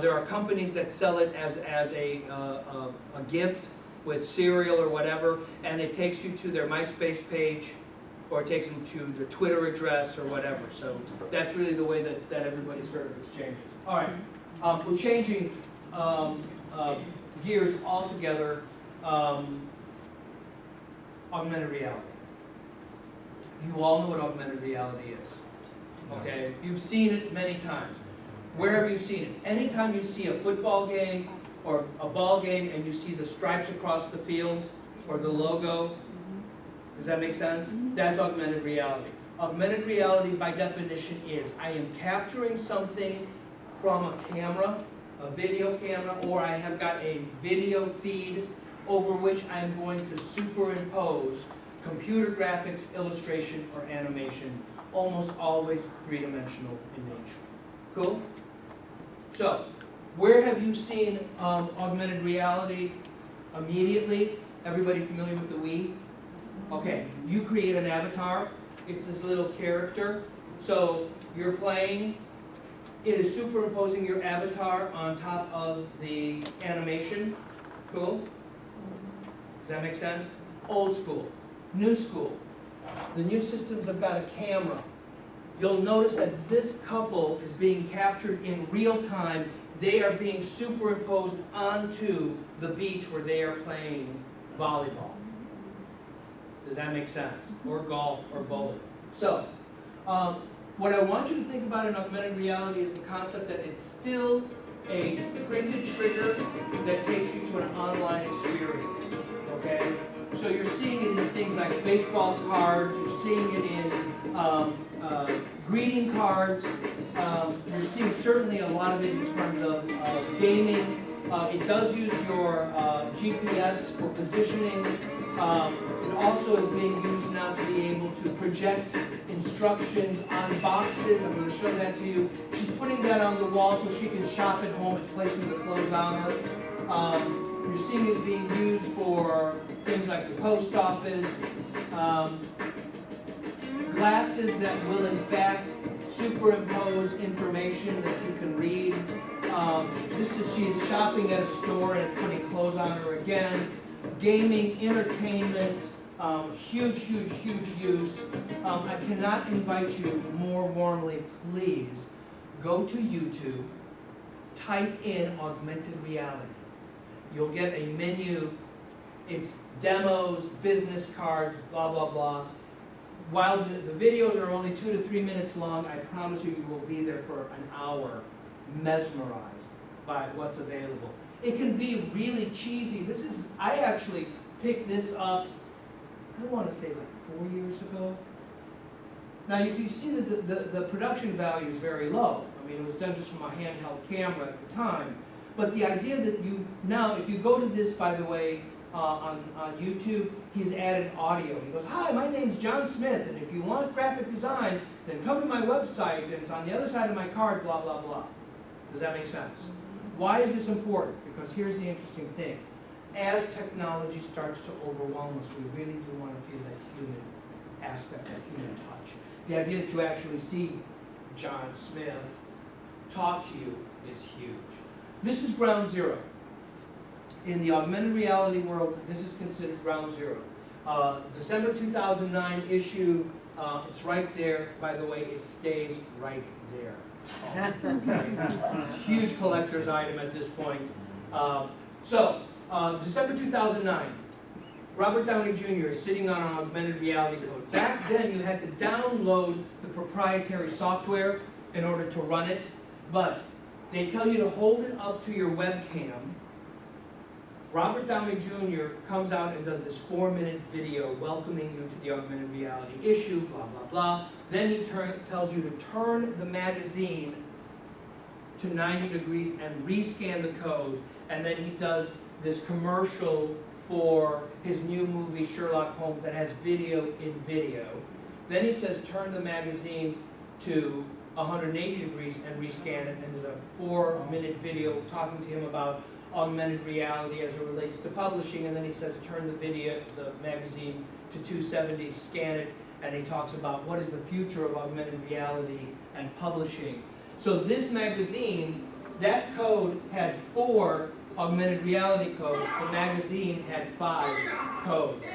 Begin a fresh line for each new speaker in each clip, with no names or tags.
There are companies that sell it as a gift with cereal or whatever, and it takes you to their MySpace page, or it takes them to their Twitter address or whatever. So that's really the way that everybody sort of exchanges. All right, we're changing gears altogether. Augmented reality. You all know what augmented reality is. Okay, you've seen it many times. Where have you seen it? Anytime you see a football game or a ball game and you see the stripes across the field or the logo, does that make sense? That's augmented reality. Augmented reality by definition is I am capturing something from a camera, a video camera, or I have got a video feed over which I am going to superimpose computer graphics, illustration, or animation, almost always three-dimensional in nature. Cool? So, where have you seen augmented reality immediately? Everybody familiar with the Wii? Okay, you create an avatar. It's this little character. So, you're playing. It is superimposing your avatar on top of the animation. Cool? Does that make sense? Old school. New school. The new systems have got a camera. You'll notice that this couple is being captured in real time. They are being superimposed onto the beach where they are playing volleyball. Does that make sense? Or golf or bowling. So, what I want you to think about in augmented reality is the concept that it's still a printed trigger that takes you to an online experience. Okay? So you're seeing it in things like baseball cards, you're seeing it in greeting cards, you're seeing certainly a lot of it in terms of gaming. It does use your GPS for positioning. It also is being used now to be able to project instructions on boxes. I'm going to show that to you. She's putting that on the wall so she can shop at home. It's placing the clothes on her. You're seeing it being used for things like the post office, glasses that will in fact superimpose information that you can read. She's shopping at a store and it's putting clothes on her again. Gaming, entertainment, huge, huge, huge use. I cannot invite you more warmly, please, go to YouTube, type in augmented reality. You'll get a menu, it's demos, business cards, blah, blah, blah. While the videos are only 2 to 3 minutes long, I promise you, you will be there for an hour, mesmerized by what's available. It can be really cheesy. I actually picked this up, I want to say like 4 years ago. Now you see that the production value is very low. I mean, it was done just from a handheld camera at the time. But the idea that if you go to this, by the way, on YouTube, he's added audio. He goes, "Hi, my name's John Smith, and if you want graphic design, then come to my website, and it's on the other side of my card, blah, blah, blah." Does that make sense? Why is this important? Because here's the interesting thing. As technology starts to overwhelm us, we really do want to feel that human aspect, that human touch. The idea that you actually see John Smith talk to you is huge. This is ground zero. In the augmented reality world, this is considered ground zero. December 2009 issue, it's right there. By the way, it stays right there. Okay. It's a huge collector's item at this point. December 2009, Robert Downey Jr. is sitting on an augmented reality code. Back then, you had to download the proprietary software in order to run it, but they tell you to hold it up to your webcam. Robert Downey Jr. comes out and does this 4-minute video welcoming you to the augmented reality issue, blah, blah, blah. Then he tells you to turn the magazine to 90 degrees and rescan the code, and then he does this commercial for his new movie, Sherlock Holmes, that has video in video. Then he says, turn the magazine to 180 degrees and rescan it, and there's a 4-minute video talking to him about augmented reality as it relates to publishing, and then he says, turn the magazine to 270, scan it, and he talks about what is the future of augmented reality and publishing. So this magazine That code had 4 augmented reality codes. The magazine had 5 codes.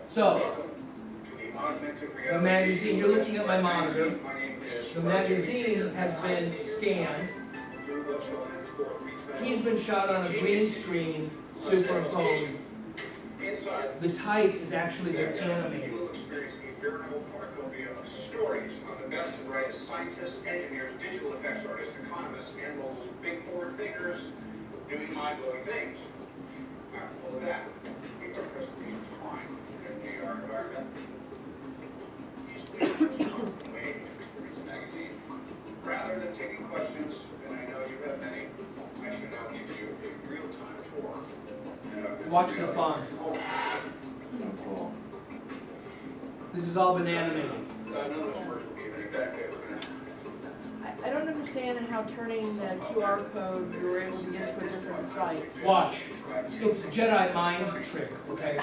So, the magazine, you're looking at my monitor. The magazine has been scanned. He's been shot on a green screen, superimposed. The type is actually been animated.
Stories on the best and brightest scientists, engineers, digital effects artists, economists, and those big forward thinkers doing mind-blowing things. All of that, we are presently intertwined in our environment. Easily way to experience the magazine. Rather than taking questions, and I know you have many, I should now give you a real-time tour.
Watch the font. This has all been animated.
I don't understand how turning the QR code, you were able to get to a different site.
Watch. It's Jedi mind trick, okay?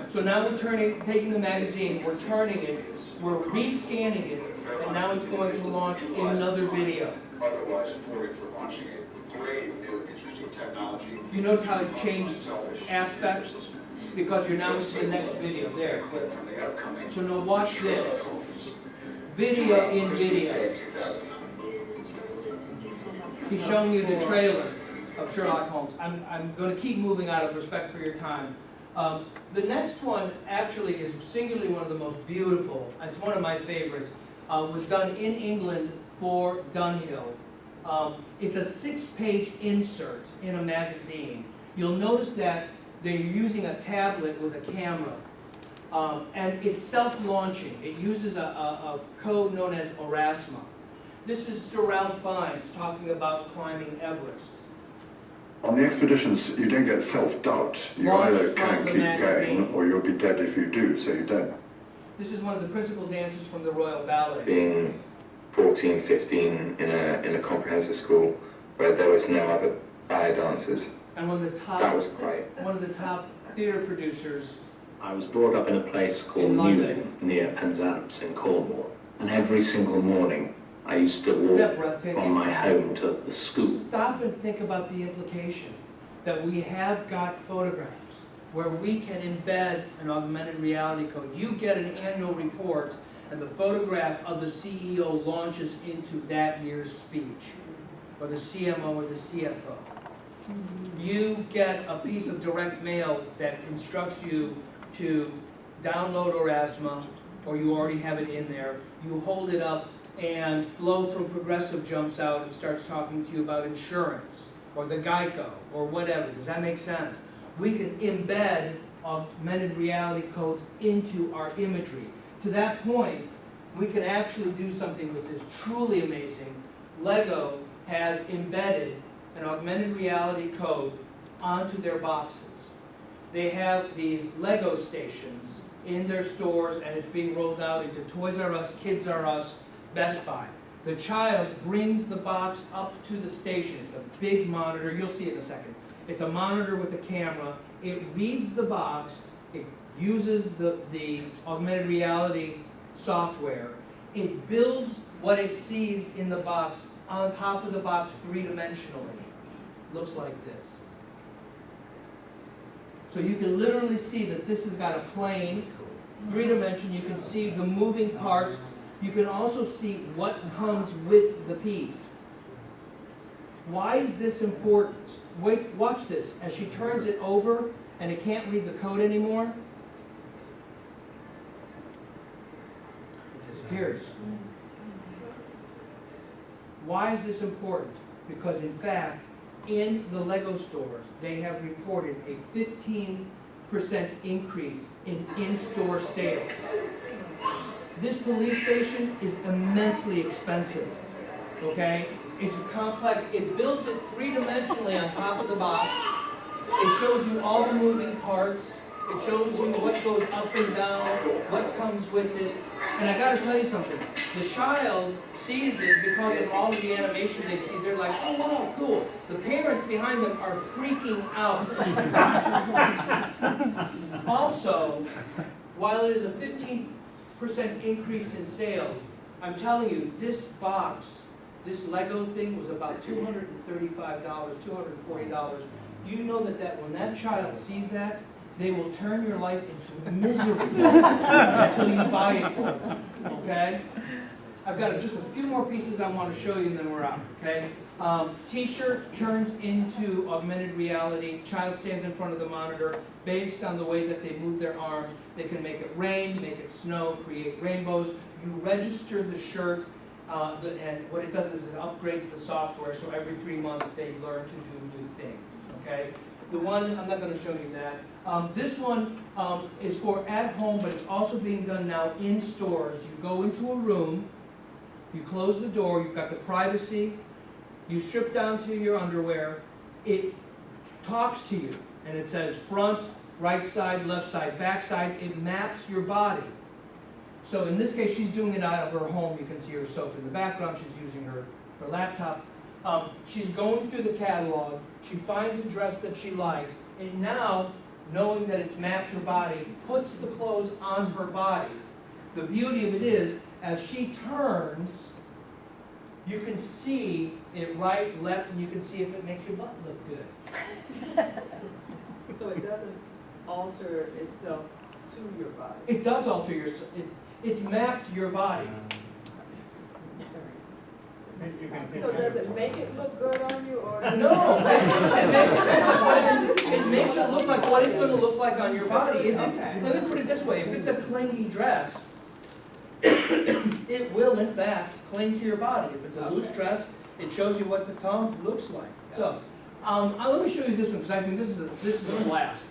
So now we're taking the magazine, we're turning it, we're rescanning it, and now it's going to launch another video.
Otherwise, for launching a brave, new, interesting technology.
You notice how it changed aspects? Because you're now into the next video. There. So now watch this. Video in video. He's showing you the trailer of Sherlock Holmes. I'm going to keep moving out of respect for your time. The next one actually is singularly one of the most beautiful. It's one of my favorites. Was done in England for Dunhill. It's a 6-page insert in a magazine. You'll notice that they're using a tablet with a camera. And it's self-launching. It uses a code known as Orasma. This is Sir Ralph Fiennes talking about climbing Everest.
On the expeditions, you don't get self-doubt. You either can keep going, or you'll be dead if you do, so you don't.
This is one of the principal dancers from the Royal Ballet.
Being 14, 15 in a comprehensive school where there was no other ballet dancers,
And one of the top,
that was great.
one of the top theatre producers.
I was brought up in a place called
In London.
Newing, near Penzance in Cornwall. And every single morning, I used to
Isn't that
walk
breathtaking?
from my home to the school.
Stop and think about the implication that we have got photographs where we can embed an augmented reality code. You get an annual report and the photograph of the CEO launches into that year's speech, or the CMO or the CFO. You get a piece of direct mail that instructs you to download Orasma, or you already have it in there. You hold it up and Flow from Progressive jumps out and starts talking to you about insurance, or the Geico, or whatever. Does that make sense? We can embed augmented reality codes into our imagery. To that point, we can actually do something which is truly amazing. Lego has embedded an augmented reality code onto their boxes. They have these Lego stations in their stores, and it's being rolled out into Toys R Us, Kids R Us, Best Buy. The child brings the box up to the station. It's a big monitor. You'll see it in a second. It's a monitor with a camera. It reads the box. It uses the augmented reality software. It builds what it sees in the box on top of the box 3-dimensionally. Looks like this. So you can literally see that this has got a plane, 3-dimension. You can see the moving parts. You can also see what comes with the piece. Why is this important? Wait, watch this. As she turns it over and it can't read the code anymore, it disappears. Why is this important? Because in fact, in the Lego stores, they have reported a 15% increase in in-store sales. This police station is immensely expensive, okay? It's a complex. It built it 3-dimensionally on top of the box. It shows you all the moving parts. It shows you what goes up and down, what comes with it. And I gotta tell you something. The child sees it because of all of the animation they see. They're like, oh wow, cool. The parents behind them are freaking out. Also, while it is a 15% increase in sales, I'm telling you, this box, this Lego thing was about $235, $240. You know that when that child sees that, they will turn your life into misery until you buy it for them, okay? I've got just a few more pieces I want to show you and then we're out, okay? T-shirt turns into augmented reality. Child stands in front of the monitor. Based on the way that they move their arms, they can make it rain, make it snow, create rainbows. You register the shirt, and what it does is it upgrades the software, so every 3 months they learn to do new things, okay? The one, I'm not going to show you that. This one is for at home, but it's also being done now in stores. You go into a room, you close the door, you've got the privacy, you strip down to your underwear, it talks to you, and it says front, right side, left side, back side. It maps your body. So in this case, she's doing it out of her home. You can see her sofa in the background. She's using her laptop. She's going through the catalog. She finds a dress that she likes, and now, knowing that it's mapped her body, puts the clothes on her body. The beauty of it is, as she turns, you can see it right, left, and you can see if it makes your butt look good.
So it doesn't alter itself to your body.
It does alter your, it's mapped your body.
So does it make it look good on you, or?
No, it makes it look like what it's going to look like on your body. Let me put it this way, if it's a clingy dress, it will in fact cling to your body. If it's a loose dress, it shows you what the tongue looks like. So, let me show you this one, because I think this is a blast.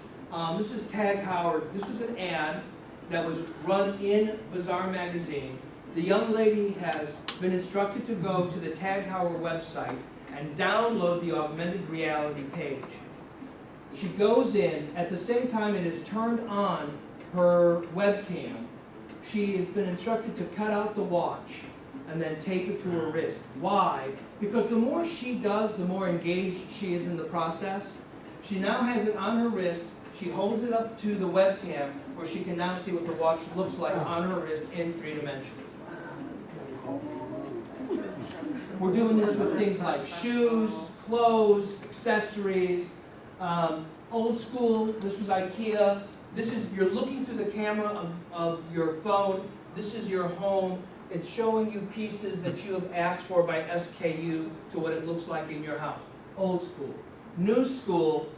This is Tag Heuer. This was an ad that was run in Bazaar magazine. The young lady has been instructed to go to the Tag Heuer website and download the augmented reality page. She goes in, at the same time it is turned on her webcam. She has been instructed to cut out the watch and then tape it to her wrist. Why? Because the more she does, the more engaged she is in the process. She now has it on her wrist. She holds it up to the webcam where she can now see what the watch looks like on her wrist in 3 dimensions. We're doing this with things like shoes, clothes, accessories, old school. This was IKEA. This is, you're looking through the camera of your phone. This is your home. It's showing you pieces that you have asked for by SKU to what it looks like in your house. Old school. New school,